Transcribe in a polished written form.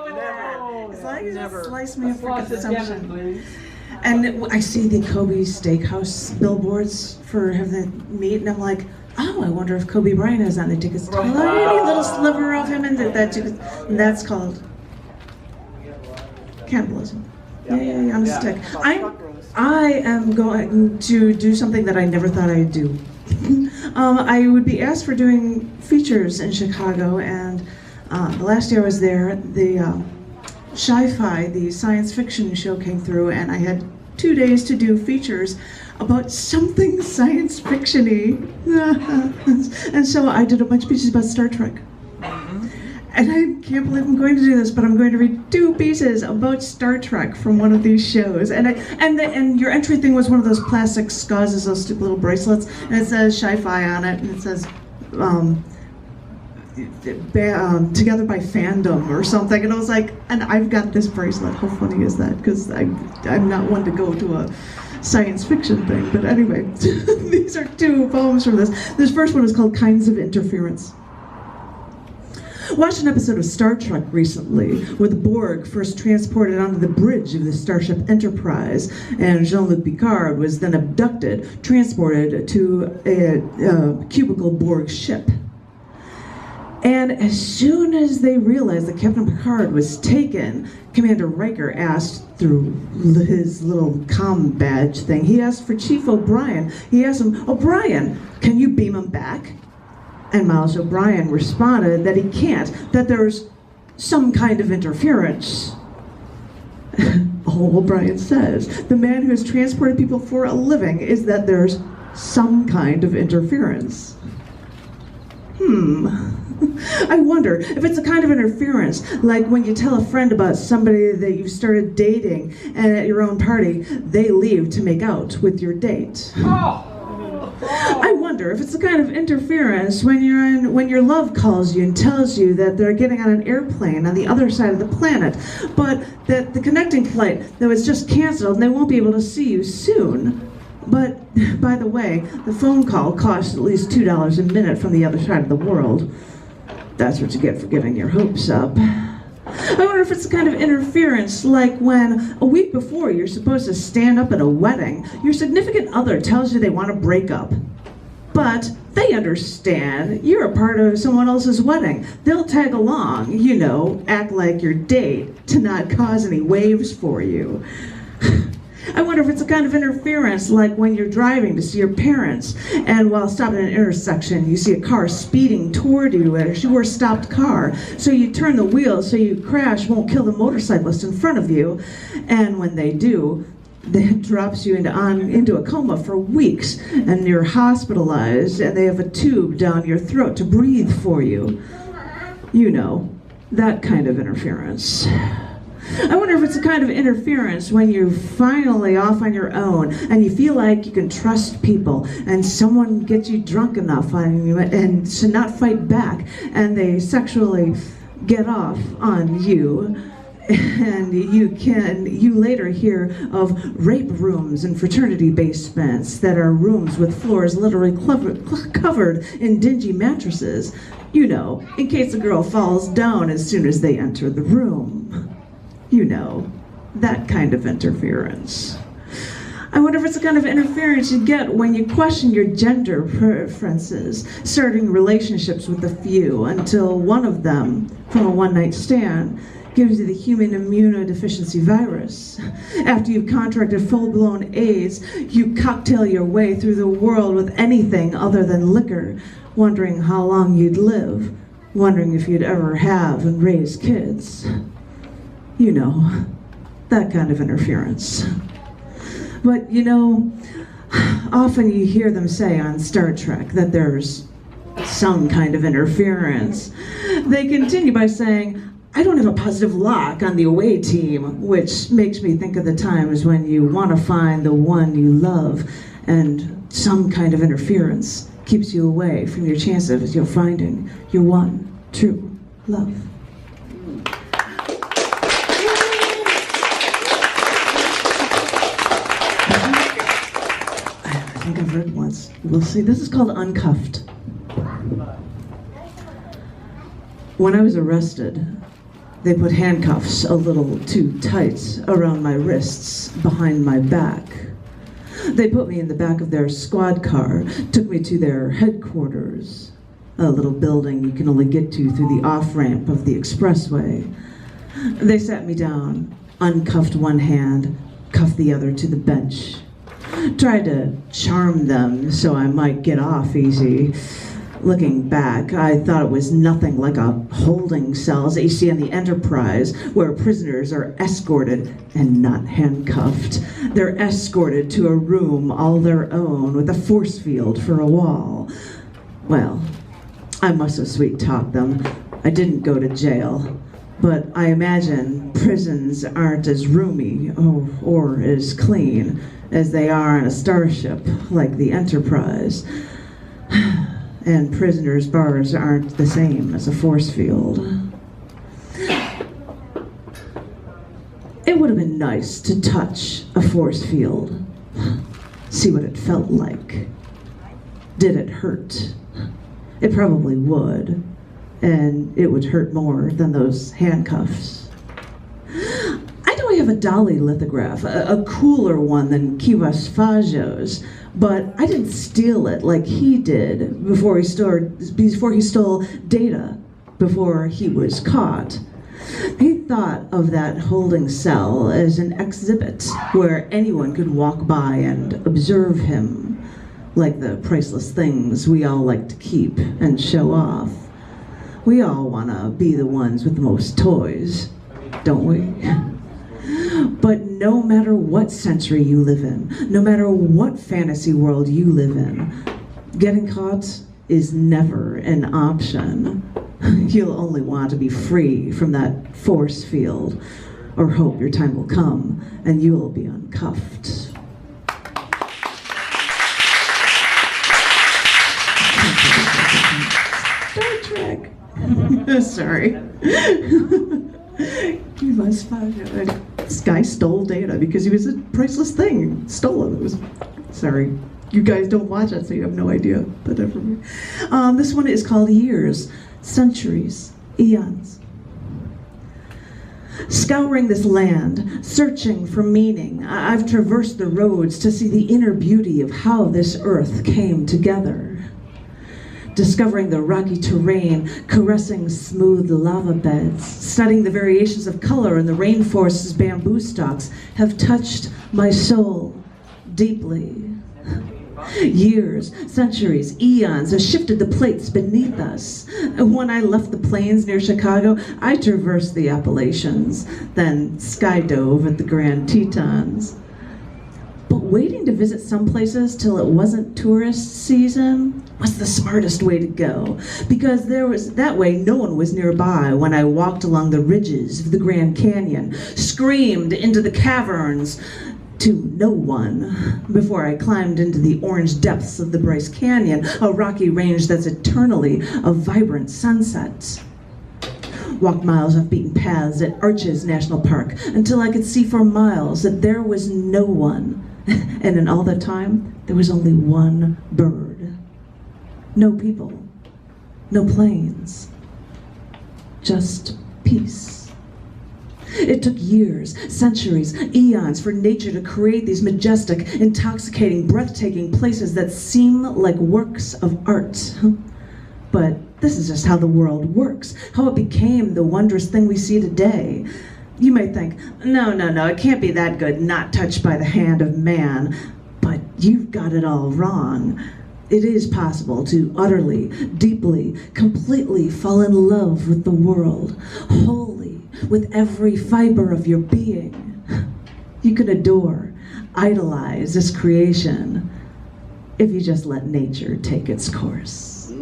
As long as you slice me up for Slice of lemon, consumption. please. And I see the Kobe Steakhouse billboards for having the meat, and I'm like, oh, I wonder if Kobe Bryant has on. They take a tiny little sliver of him, and and that's called cannibalism. Yeah, on a stick. I am going to do something that I never thought I'd do. I would be asked for doing features in Chicago, and the last year I was there, the Sci-Fi, the science fiction show, came through, and I had 2 days to do features about something science fiction-y. And so I did a bunch of pieces about Star Trek. And I can't believe I'm going to do this, but I'm going to read 2 pieces about Star Trek from one of these shows. And your entry thing was one of those plastic scuzzes, those stupid little bracelets, and it says Sci-Fi on it, and it says together by fandom or something. And I was like, and I've got this bracelet. How funny is that? Because I'm not one to go to a science fiction thing. But anyway, these are 2 poems from this. This first one is called Kinds of Interference. Watched an episode of Star Trek recently where the Borg first transported onto the bridge of the Starship Enterprise, and Jean-Luc Picard was then abducted, transported to a cubicle Borg ship. And as soon as they realized that Captain Picard was taken, Commander Riker asked through his little comm badge thing, he asked for Chief O'Brien. He asked him, O'Brien, can you beam him back? And Miles O'Brien responded that he can't, that there's some kind of interference. All O'Brien says, the man who has transported people for a living, is that there's some kind of interference. I wonder if it's a kind of interference, like when you tell a friend about somebody that you've started dating, and at your own party, they leave to make out with your date. I wonder if it's the kind of interference when your love calls you and tells you that they're getting on an airplane on the other side of the planet, but that the connecting flight that was just canceled and they won't be able to see you soon. But, by the way, the phone call costs at least $2 a minute from the other side of the world. That's what you get for getting your hopes up. I wonder if it's the kind of interference like when, a week before you're supposed to stand up at a wedding, your significant other tells you they want to break up. But they understand you're a part of someone else's wedding. They'll tag along, you know, act like your date to not cause any waves for you. I wonder if it's a kind of interference like when you're driving to see your parents, and while stopped at an intersection, you see a car speeding toward you as your stopped car. So you turn the wheel so you crash won't kill the motorcyclist in front of you. And when they do, that drops you into a coma for weeks, and you're hospitalized, and they have a tube down your throat to breathe for you. You know, that kind of interference. I wonder if it's a kind of interference when you're finally off on your own and you feel like you can trust people, and someone gets you drunk enough on you and to not fight back, and they sexually get off on you. And you later hear of rape rooms and fraternity basements that are rooms with floors literally covered in dingy mattresses, you know, in case a girl falls down as soon as they enter the room. You know, that kind of interference. I wonder if it's the kind of interference you get when you question your gender preferences, starting relationships with a few until one of them, from a one-night stand, gives you the human immunodeficiency virus. After you've contracted full-blown AIDS, you cocktail your way through the world with anything other than liquor, wondering how long you'd live, wondering if you'd ever have and raise kids. You know, that kind of interference. But, you know, often you hear them say on Star Trek that there's some kind of interference. They continue by saying, I don't have a positive lock on the away team, which makes me think of the times when you want to find the one you love, and some kind of interference keeps you away from your chances of finding your one true love. I think I've read it once. We'll see. This is called Uncuffed. When I was arrested, They put handcuffs a little too tight around my wrists behind my back. They put me in the back of their squad car, took me to their headquarters, a little building you can only get to through the off-ramp of the expressway. They sat me down, uncuffed one hand, cuffed the other to the bench. Tried to charm them so I might get off easy. Looking back, I thought it was nothing like a holding cell as you see on the Enterprise, where prisoners are escorted and not handcuffed. They're escorted to a room all their own with a force field for a wall. Well, I must have sweet-talked them. I didn't go to jail. But I imagine prisons aren't as roomy or as clean as they are on a starship like the Enterprise. And prisoners' bars aren't the same as a force field. It would have been nice to touch a force field, see what it felt like. Did it hurt? It probably would, and it would hurt more than those handcuffs. I know I have a Dali lithograph, a cooler one than Kuypers', but I didn't steal it like he did before he stole data, before he was caught. He thought of that holding cell as an exhibit where anyone could walk by and observe him, like the priceless things we all like to keep and show off. We all want to be the ones with the most toys, don't we? But no matter what century you live in, no matter what fantasy world you live in, getting caught is never an option. You'll only want to be free from that force field, or hope your time will come and you will be uncuffed. Star Trek. Sorry. This guy stole data because he was a priceless thing. Stole it. Sorry. You guys don't watch it, so you have no idea. This one is called Years, Centuries, Eons. Scouring this land, searching for meaning, I've traversed the roads to see the inner beauty of how this earth came together. Discovering the rocky terrain, caressing smooth lava beds, studying the variations of color in the rainforest's bamboo stalks have touched my soul deeply. Years, centuries, eons have shifted the plates beneath us. When I left the plains near Chicago, I traversed the Appalachians, then skydove at the Grand Tetons. But waiting to visit some places till it wasn't tourist season was the smartest way to go, because that way no one was nearby when I walked along the ridges of the Grand Canyon, screamed into the caverns to no one before I climbed into the orange depths of the Bryce Canyon, a rocky range that's eternally a vibrant sunset. Walked miles of beaten paths at Arches National Park until I could see for miles that there was no one. And in all that time, there was only one bird. No people, no planes, just peace. It took years, centuries, eons for nature to create these majestic, intoxicating, breathtaking places that seem like works of art. But this is just how the world works, how it became the wondrous thing we see today. You may think, no, it can't be that good, not touched by the hand of man. But you've got it all wrong. It is possible to utterly, deeply, completely fall in love with the world, wholly, with every fiber of your being. You can adore, idolize this creation if you just let nature take its course.